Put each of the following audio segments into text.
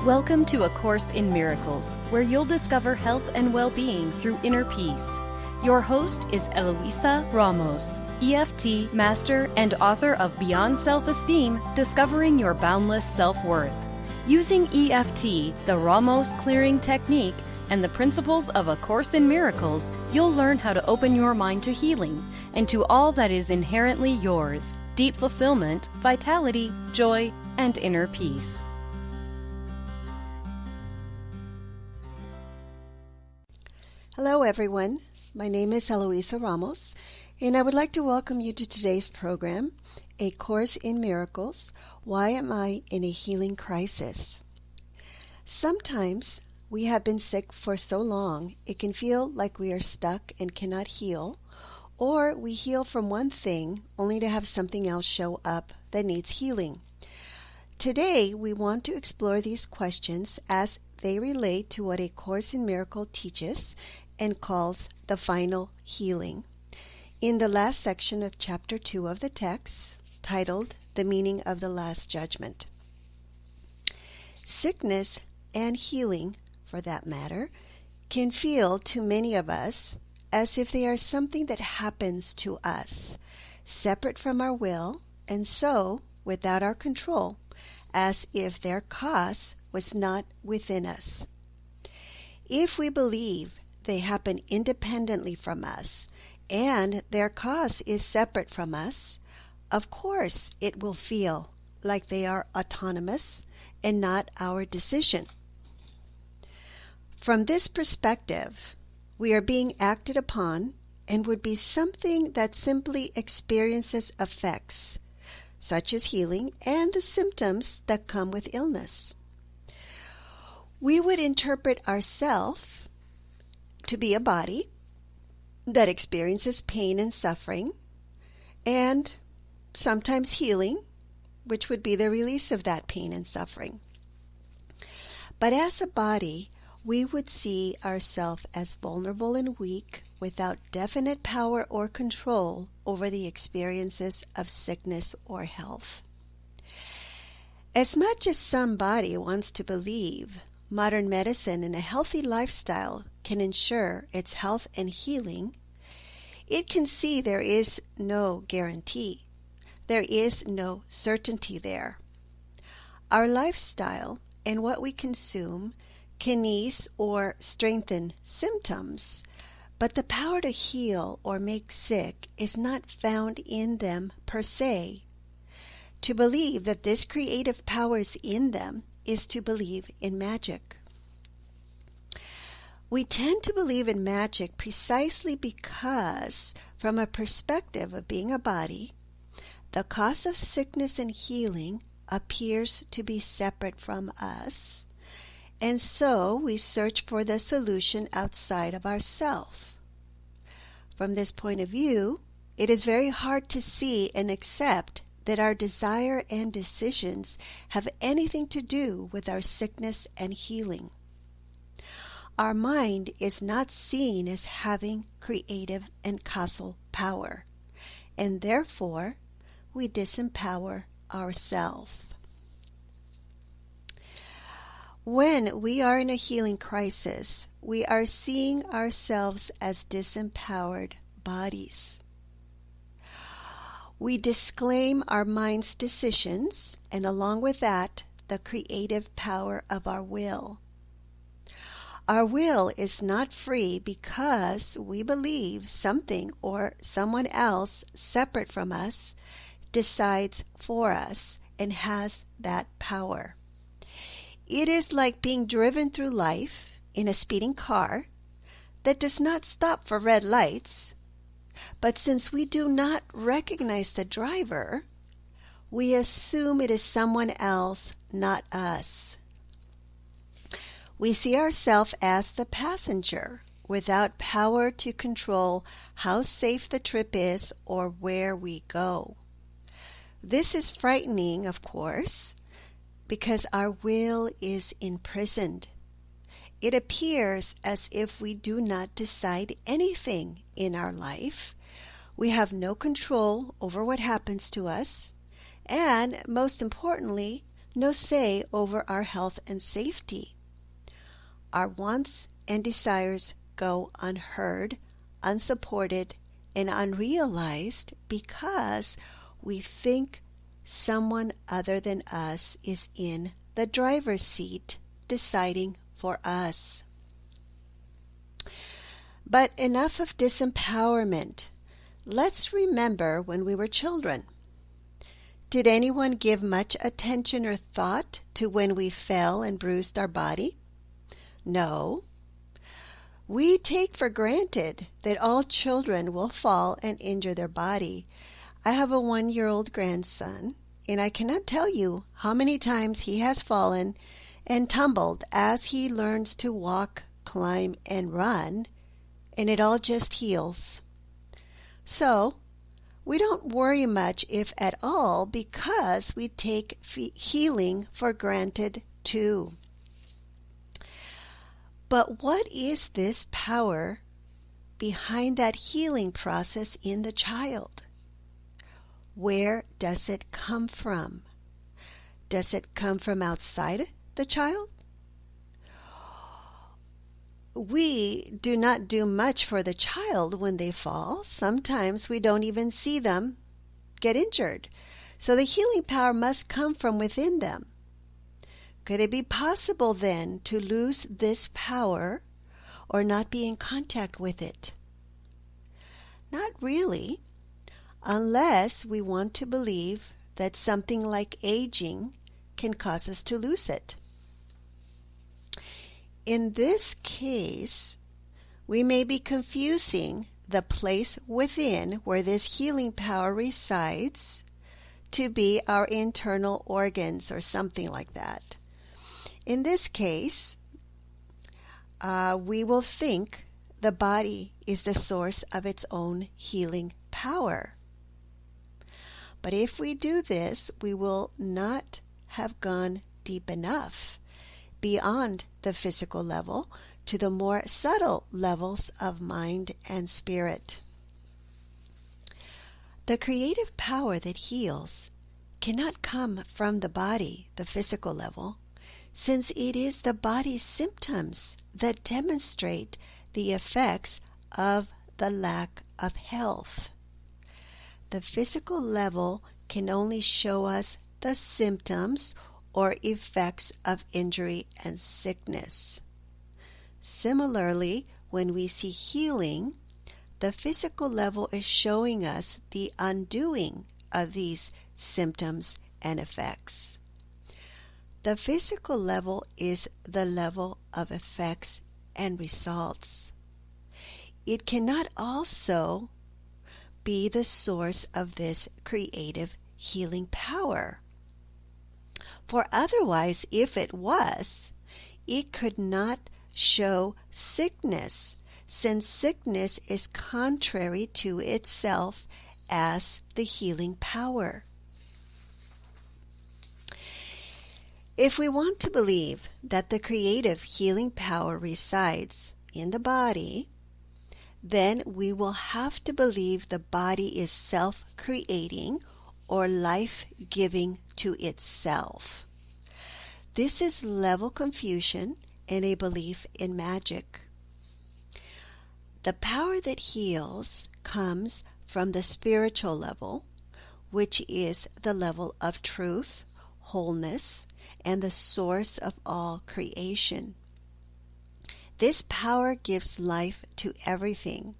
Welcome to A Course in Miracles, where you'll discover health and well-being through inner peace. Your host is Eloisa Ramos, EFT master and author of Beyond Self-Esteem, Discovering Your Boundless Self-Worth. Using EFT, the Ramos clearing technique, and the principles of A Course in Miracles, you'll learn how to open your mind to healing and to all that is inherently yours: deep fulfillment, vitality, joy, and inner peace. Hello everyone, my name is Eloisa Ramos, and I would like to welcome you to today's program, A Course in Miracles, Why Am I in a Healing Crisis? Sometimes we have been sick for so long it can feel like we are stuck and cannot heal, or we heal from one thing only to have something else show up that needs healing. Today we want to explore these questions as they relate to what A Course in Miracles teaches and calls the final healing, in the last section of Chapter 2 of the text, titled The Meaning of the Last Judgment. Sickness and healing, for that matter, can feel to many of us as if they are something that happens to us, separate from our will, and so without our control, as if their cause was not within us. If we believe they happen independently from us, and their cause is separate from us, of course it will feel like they are autonomous and not our decision. From this perspective, we are being acted upon and would be something that simply experiences effects, such as healing and the symptoms that come with illness. We would interpret ourselves to be a body that experiences pain and suffering, and sometimes healing, which would be the release of that pain and suffering. But as a body, we would see ourselves as vulnerable and weak without definite power or control over the experiences of sickness or health. As much as somebody wants to believe modern medicine and a healthy lifestyle can ensure its health and healing, it can see there is no guarantee. There is no certainty there. Our lifestyle and what we consume can ease or strengthen symptoms, but the power to heal or make sick is not found in them per se. To believe that this creative power is in them is to believe in magic. We tend to believe in magic precisely because, from a perspective of being a body, the cause of sickness and healing appears to be separate from us, and so we search for the solution outside of ourselves. From this point of view, it is very hard to see and accept that our desire and decisions have anything to do with our sickness and healing. Our mind is not seen as having creative and causal power, and therefore we disempower ourselves. When we are in a healing crisis, we are seeing ourselves as disempowered bodies. We disclaim our mind's decisions, and along with that, the creative power of our will. Our will is not free because we believe something or someone else separate from us decides for us and has that power. It is like being driven through life in a speeding car that does not stop for red lights, but since we do not recognize the driver, we assume it is someone else, not us. We see ourselves as the passenger without power to control how safe the trip is or where we go. This is frightening, of course, because our will is imprisoned. It appears as if we do not decide anything in our life. We have no control over what happens to us, and most importantly, no say over our health and safety. Our wants and desires go unheard, unsupported, and unrealized because we think someone other than us is in the driver's seat deciding for us. But enough of disempowerment. Let's remember when we were children. Did anyone give much attention or thought to when we fell and bruised our body? No. We take for granted that all children will fall and injure their body. I have a 1-year-old grandson, and I cannot tell you how many times he has fallen and tumbled as he learns to walk, climb, and run, and it all just heals. So, we don't worry much, if at all, because we take healing for granted too. But what is this power behind that healing process in the child? Where does it come from? Does it come from outside the child? We do not do much for the child when they fall. Sometimes we don't even see them get injured. So the healing power must come from within them. Could it be possible then to lose this power or not be in contact with it? Not really, unless we want to believe that something like aging can cause us to lose it. In this case, we may be confusing the place within where this healing power resides to be our internal organs or something like that. In this case, we will think the body is the source of its own healing power. But if we do this, we will not have gone deep enough beyond the physical level to the more subtle levels of mind and spirit. The creative power that heals cannot come from the body, the physical level, since it is the body's symptoms that demonstrate the effects of the lack of health. The physical level can only show us the symptoms or effects of injury and sickness. Similarly, when we see healing, the physical level is showing us the undoing of these symptoms and effects. The physical level is the level of effects and results. It cannot also be the source of this creative healing power. For otherwise, if it was, it could not show sickness, since sickness is contrary to itself as the healing power. If we want to believe that the creative healing power resides in the body, then we will have to believe the body is self-creating or life-giving to itself. This is level confusion and a belief in magic. The power that heals comes from the spiritual level, which is the level of truth, wholeness, and the source of all creation. This power gives life to everything.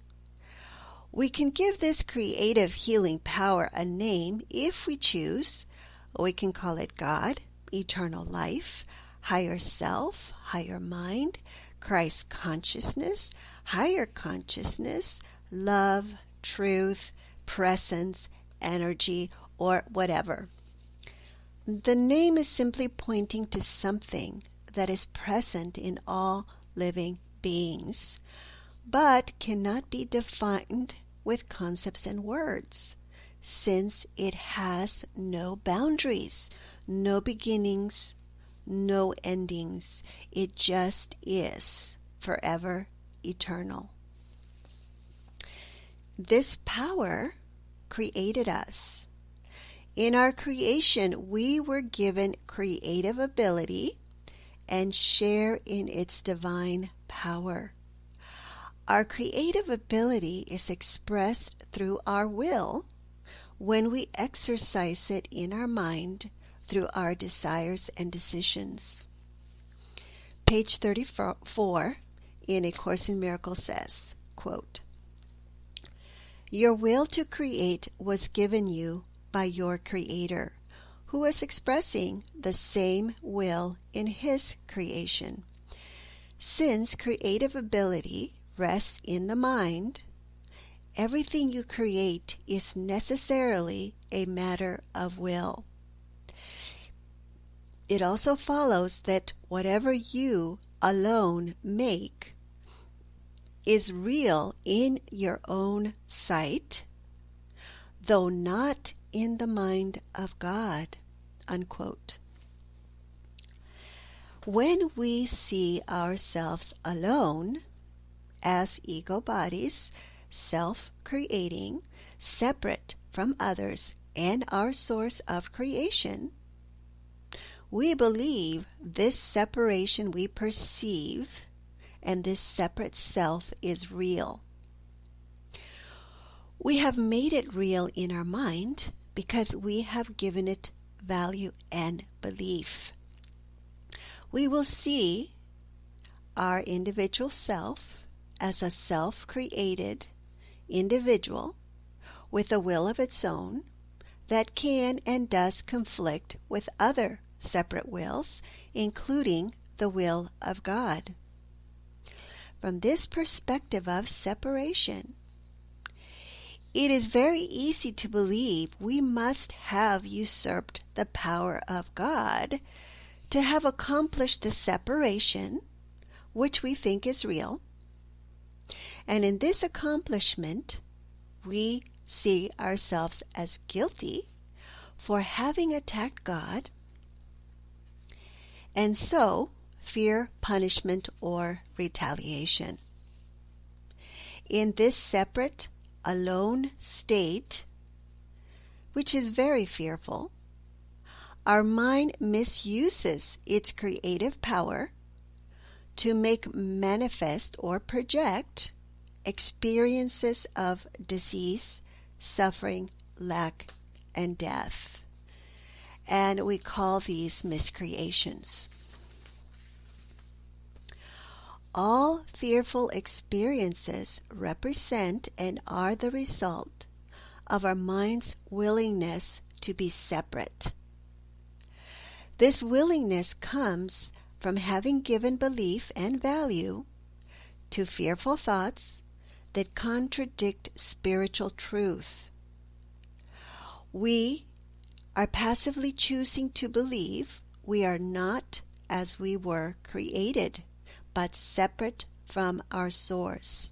We can give this creative healing power a name if we choose. We can call it God, eternal life, higher self, higher mind, Christ consciousness, higher consciousness, love, truth, presence, energy, or whatever. The name is simply pointing to something that is present in all living beings, but cannot be defined with concepts and words, since it has no boundaries, no beginnings, no endings. It just is forever eternal. This power created us. In our creation, we were given creative ability and share in its divine power. Our creative ability is expressed through our will when we exercise it in our mind through our desires and decisions. Page 34 in A Course in Miracles says, quote, "Your will to create was given you by your Creator, who was expressing the same will in His creation. Since creative ability rests in the mind, everything you create is necessarily a matter of will. It also follows that whatever you alone make is real in your own sight, though not in the mind of God." Unquote. When we see ourselves alone, as ego bodies, self-creating, separate from others and our source of creation, we believe this separation we perceive and this separate self is real. We have made it real in our mind because we have given it value and belief. We will see our individual self as a self-created individual with a will of its own that can and does conflict with other separate wills, including the will of God. From this perspective of separation, it is very easy to believe we must have usurped the power of God to have accomplished the separation, which we think is real. And in this accomplishment, we see ourselves as guilty for having attacked God, and so fear punishment or retaliation. In this separate, alone state, which is very fearful, our mind misuses its creative power to make manifest or project experiences of disease, suffering, lack, and death. And we call these miscreations. All fearful experiences represent and are the result of our mind's willingness to be separate. This willingness comes from having given belief and value to fearful thoughts that contradict spiritual truth. We are passively choosing to believe we are not as we were created, but separate from our source.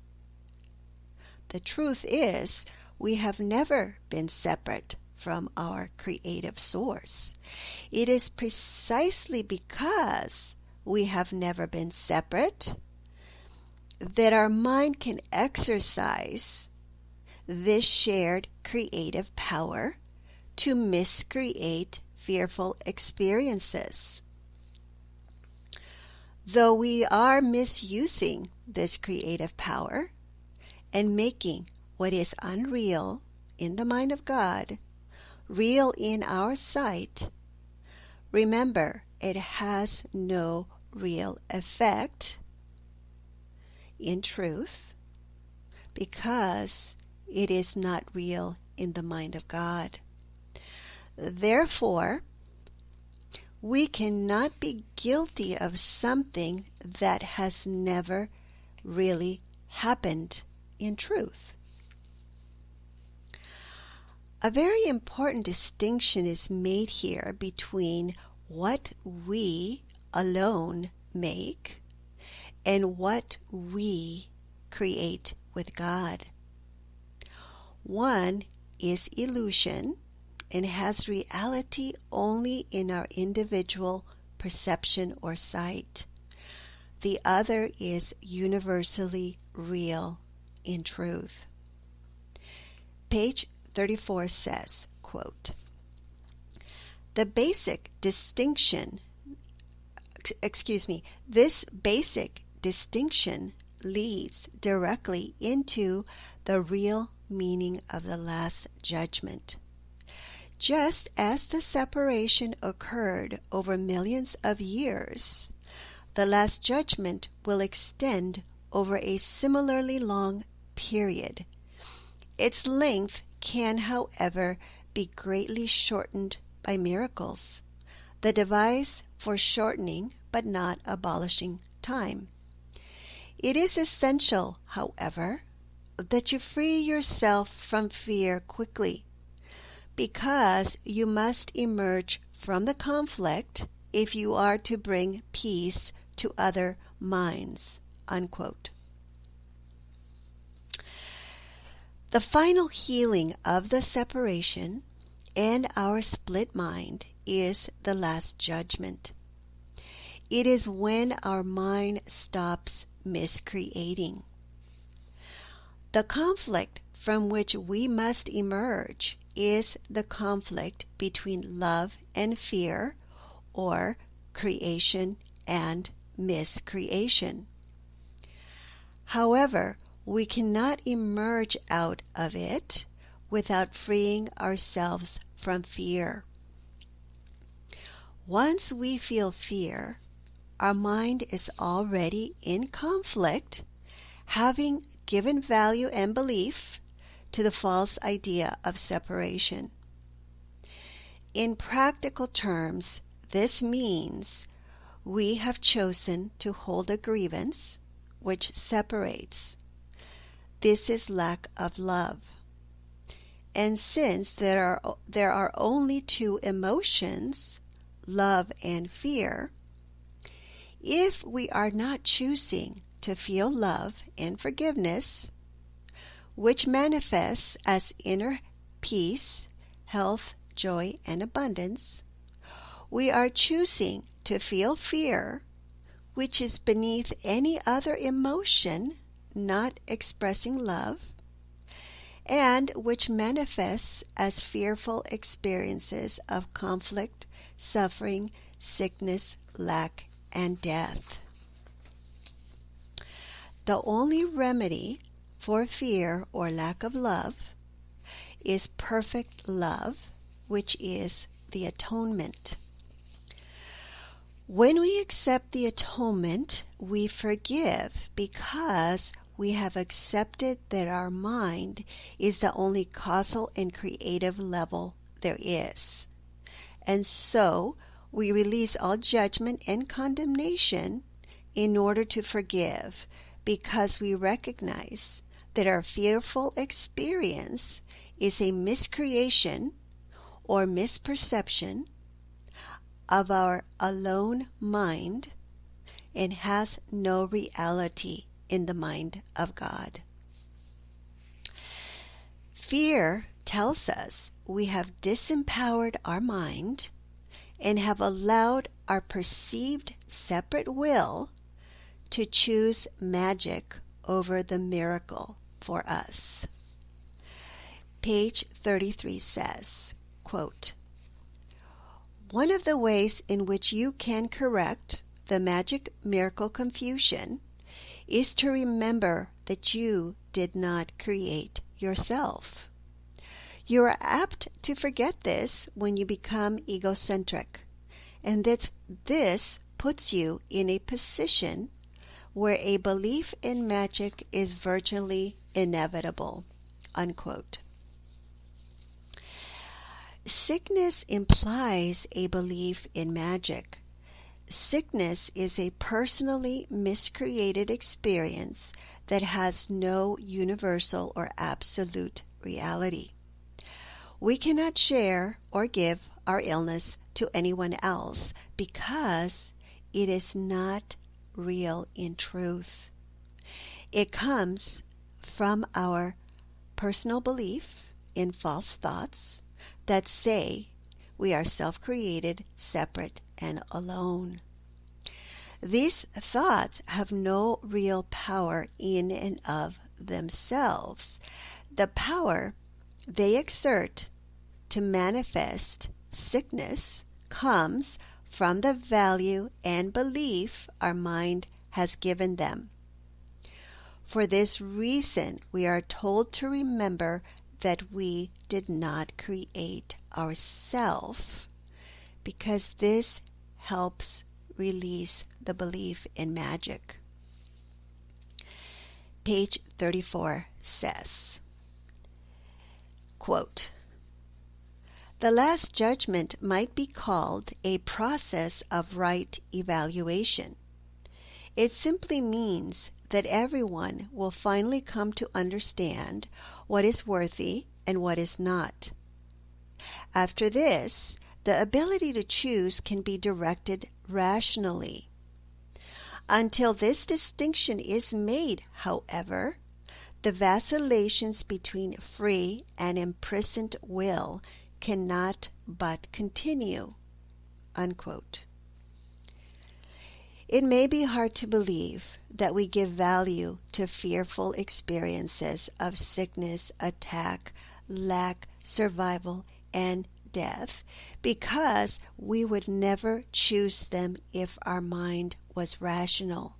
The truth is, we have never been separate from our creative source. It is precisely because we have never been separate that our mind can exercise this shared creative power to miscreate fearful experiences. Though we are misusing this creative power and making what is unreal in the mind of God real in our sight, remember it has no real effect in truth because it is not real in the mind of God. Therefore, we cannot be guilty of something that has never really happened in truth. A very important distinction is made here between what we alone make and what we create with God. One is illusion and has reality only in our individual perception or sight. The other is universally real in truth. Page 34 says, quote, The basic distinction, this basic distinction leads directly into the real meaning of the Last Judgment. Just as the separation occurred over millions of years, the Last Judgment will extend over a similarly long period. Its length can, however, be greatly shortened by miracles, the device for shortening but not abolishing time. It is essential, however, that you free yourself from fear quickly, because you must emerge from the conflict if you are to bring peace to other minds." Unquote. The final healing of the separation and our split mind is the Last Judgment. It is when our mind stops miscreating. The conflict from which we must emerge is the conflict between love and fear, or creation and miscreation. However, we cannot emerge out of it without freeing ourselves from fear. Once we feel fear, our mind is already in conflict, having given value and belief to the false idea of separation. In practical terms, this means we have chosen to hold a grievance which separates. This is lack of love. And since there are only two emotions, love and fear, if we are not choosing to feel love and forgiveness, which manifests as inner peace, health, joy, and abundance, we are choosing to feel fear, which is beneath any other emotion not expressing love, and which manifests as fearful experiences of conflict, suffering, sickness, lack, and death. The only remedy for fear or lack of love is perfect love, which is the atonement. When we accept the atonement, we forgive because we have accepted that our mind is the only causal and creative level there is. And so we release all judgment and condemnation in order to forgive, because we recognize that our fearful experience is a miscreation or misperception of our alone mind and has no reality in the mind of God. Fear tells us we have disempowered our mind and have allowed our perceived separate will to choose magic over the miracle for us. Page 33 says, quote, "One of the ways in which you can correct the magic miracle confusion is to remember that you did not create yourself. You are apt to forget this when you become egocentric, and that this puts you in a position where a belief in magic is virtually inevitable." Unquote. Sickness implies a belief in magic. Sickness is a personally miscreated experience that has no universal or absolute reality. We cannot share or give our illness to anyone else because it is not real in truth. It comes from our personal belief in false thoughts that say we are self-created, separate, and alone. These thoughts have no real power in and of themselves. The power they exert to manifest sickness, comes from the value and belief our mind has given them. For this reason, we are told to remember that we did not create ourselves, because this helps release the belief in magic. Page 34 says, quote, "The Last Judgment might be called a process of right evaluation. It simply means that everyone will finally come to understand what is worthy and what is not. After this, the ability to choose can be directed rationally. Until this distinction is made, however, the vacillations between free and imprisoned will cannot but continue." Unquote. It may be hard to believe that we give value to fearful experiences of sickness, attack, lack, survival, and death, because we would never choose them if our mind was rational.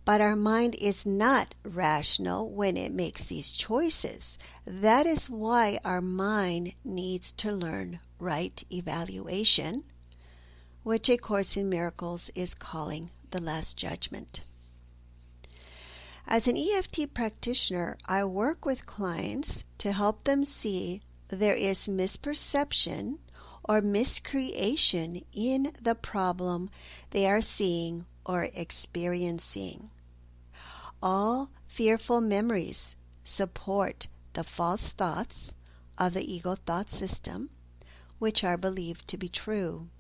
But our mind is not rational when it makes these choices. That is why our mind needs to learn right evaluation, which A Course in Miracles is calling the Last Judgment. As an EFT practitioner, I work with clients to help them see there is misperception or miscreation in the problem they are seeing or experiencing. All fearful memories support the false thoughts of the ego thought system, which are believed to be true.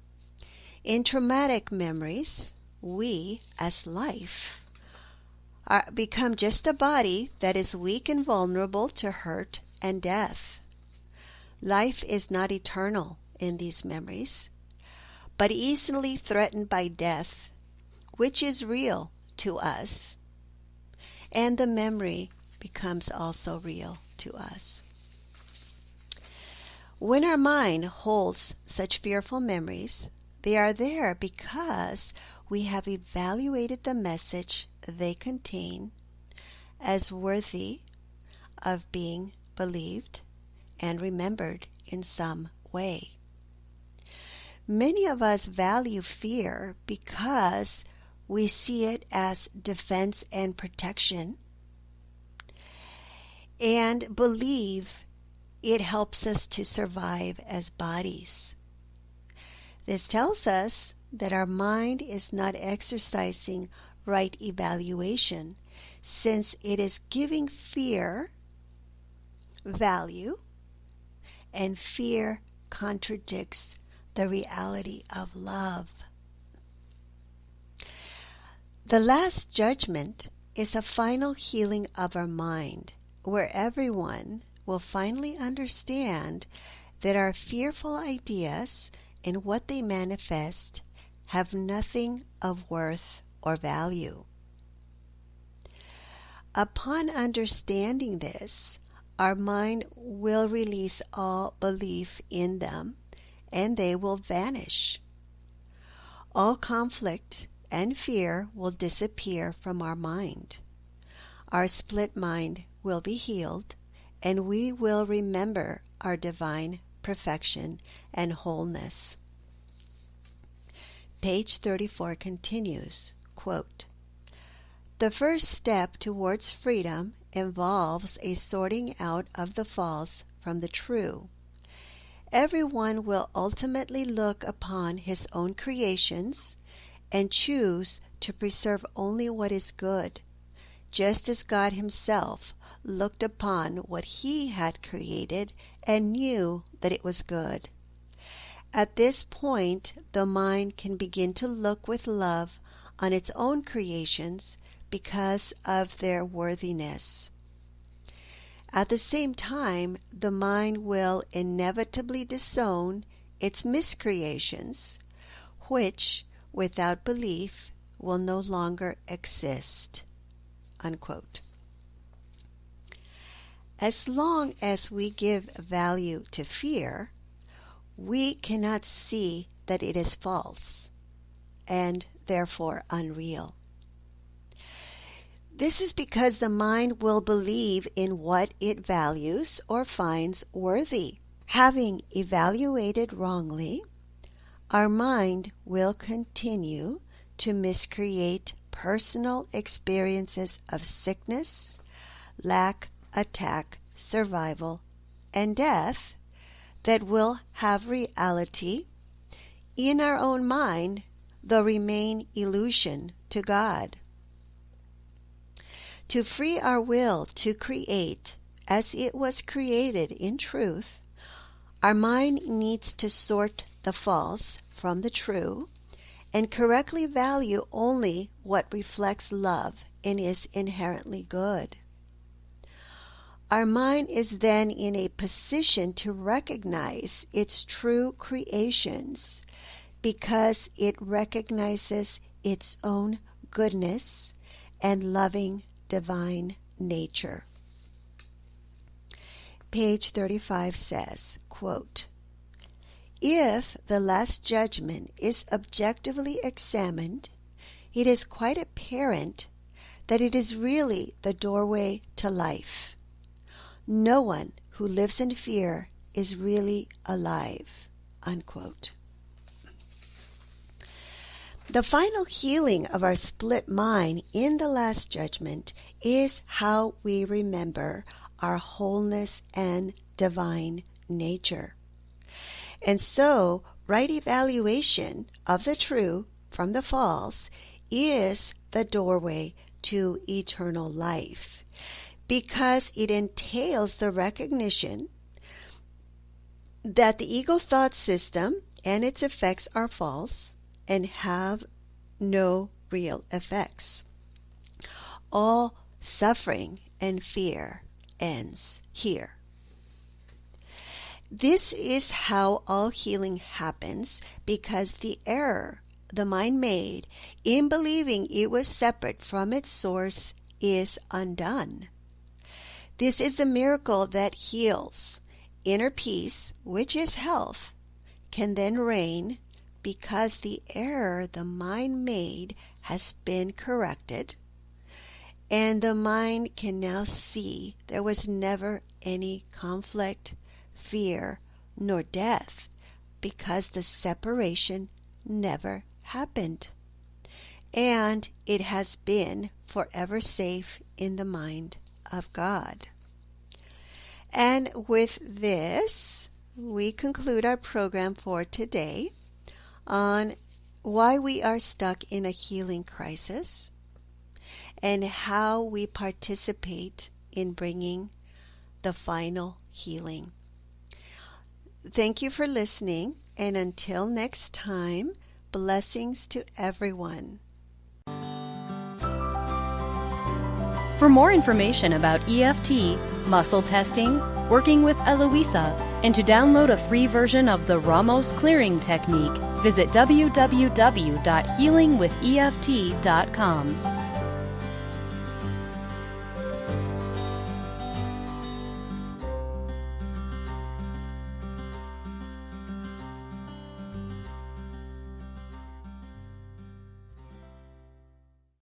In traumatic memories, we, as life, become just a body that is weak and vulnerable to hurt and death. Life is not eternal in these memories, but easily threatened by death, which is real to us, and the memory becomes also real to us. When our mind holds such fearful memories, they are there because we have evaluated the message they contain as worthy of being believed and remembered in some way. Many of us value fear because we see it as defense and protection, and believe it helps us to survive as bodies. This tells us that our mind is not exercising right evaluation, since it is giving fear value, and fear contradicts the reality of love. The Last Judgment is a final healing of our mind, where everyone will finally understand that our fearful ideas and what they manifest have nothing of worth or value. Upon understanding this, our mind will release all belief in them, and they will vanish. All conflict and fear will disappear from our mind. Our split mind will be healed, and we will remember our divine perfection and wholeness. Page 34 continues, quote, "The first step towards freedom involves a sorting out of the false from the true. Everyone will ultimately look upon his own creations and choose to preserve only what is good, just as God himself looked upon what he had created and knew that it was good. At this point, the mind can begin to look with love on its own creations because of their worthiness. At the same time, the mind will inevitably disown its miscreations, which, without belief, will no longer exist." Unquote. As long as we give value to fear, we cannot see that it is false and therefore unreal. This is because the mind will believe in what it values or finds worthy. Having evaluated wrongly, our mind will continue to miscreate personal experiences of sickness, lack, attack, survival, and death that will have reality in our own mind, though remain illusion to God. To free our will to create as it was created in truth, our mind needs to sort the false from the true and correctly value only what reflects love and is inherently good. Our mind is then in a position to recognize its true creations because it recognizes its own goodness and loving divine nature. Page 35 says, quote, "If the Last Judgment is objectively examined, it is quite apparent that it is really the doorway to life. No one who lives in fear is really alive." Unquote. The final healing of our split mind in the Last Judgment is how we remember our wholeness and divine nature. And so, right evaluation of the true from the false is the doorway to eternal life, because it entails the recognition that the ego thought system and its effects are false and have no real effects. All suffering and fear ends here. This is how all healing happens, because the error the mind made in believing it was separate from its source is undone. This is a miracle that heals. Inner peace, which is health, can then reign because the error the mind made has been corrected, and the mind can now see there was never any conflict, fear, nor death, because the separation never happened, and it has been forever safe in the mind of God. And with this, we conclude our program for today on why we are stuck in a healing crisis and how we participate in bringing the final healing. Thank you for listening, and until next time, blessings to everyone. For more information about EFT, muscle testing, working with Eloisa, and to download a free version of the Ramos clearing technique, visit www.healingwitheft.com.